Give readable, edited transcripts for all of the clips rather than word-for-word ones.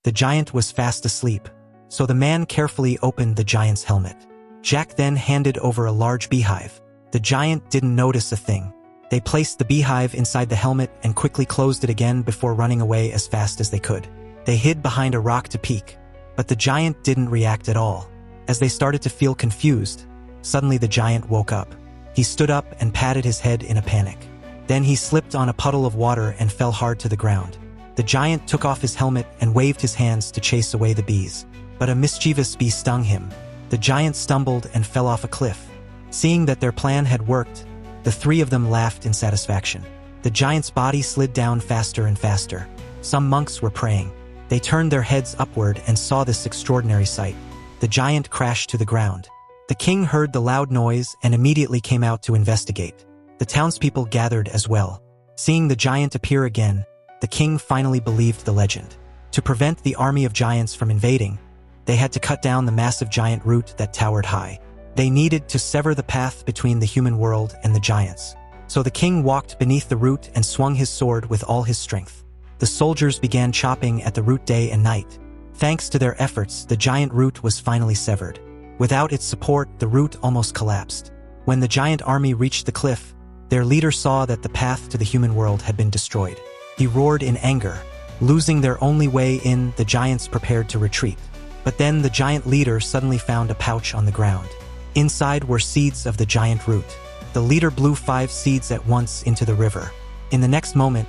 The giant was fast asleep, so the man carefully opened the giant's helmet. Jack then handed over a large beehive. The giant didn't notice a thing. They placed the beehive inside the helmet and quickly closed it again before running away as fast as they could. They hid behind a rock to peek, but the giant didn't react at all. As they started to feel confused, suddenly the giant woke up. He stood up and patted his head in a panic. Then he slipped on a puddle of water and fell hard to the ground. The giant took off his helmet and waved his hands to chase away the bees. But a mischievous bee stung him. The giant stumbled and fell off a cliff. Seeing that their plan had worked, the three of them laughed in satisfaction. The giant's body slid down faster and faster. Some monks were praying. They turned their heads upward and saw this extraordinary sight. The giant crashed to the ground. The king heard the loud noise and immediately came out to investigate. The townspeople gathered as well. Seeing the giant appear again, the king finally believed the legend. To prevent the army of giants from invading, they had to cut down the massive giant root that towered high. They needed to sever the path between the human world and the giants. So the king walked beneath the root and swung his sword with all his strength. The soldiers began chopping at the root day and night. Thanks to their efforts, the giant root was finally severed. Without its support, the root almost collapsed. When the giant army reached the cliff, their leader saw that the path to the human world had been destroyed. He roared in anger. Losing their only way in, the giants prepared to retreat. But then the giant leader suddenly found a pouch on the ground. Inside were seeds of the giant root. The leader blew 5 seeds at once into the river. In the next moment,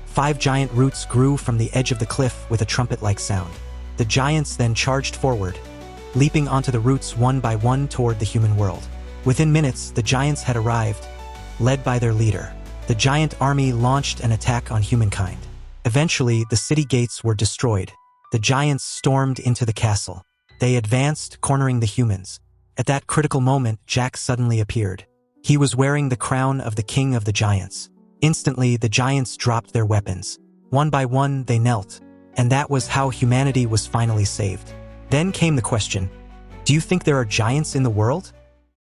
5 giant roots grew from the edge of the cliff with a trumpet-like sound. The giants then charged forward, leaping onto the roots one by one toward the human world. Within minutes, the giants had arrived, led by their leader. The giant army launched an attack on Humankind. Eventually, the city gates were destroyed. The giants stormed into the castle. They advanced, cornering the humans. At that critical moment, Jack suddenly appeared. He was wearing the crown of the king of the giants. Instantly, the giants dropped their weapons. One by one, they knelt. And that was how humanity was finally saved. Then came the question, do you think there are giants in the world?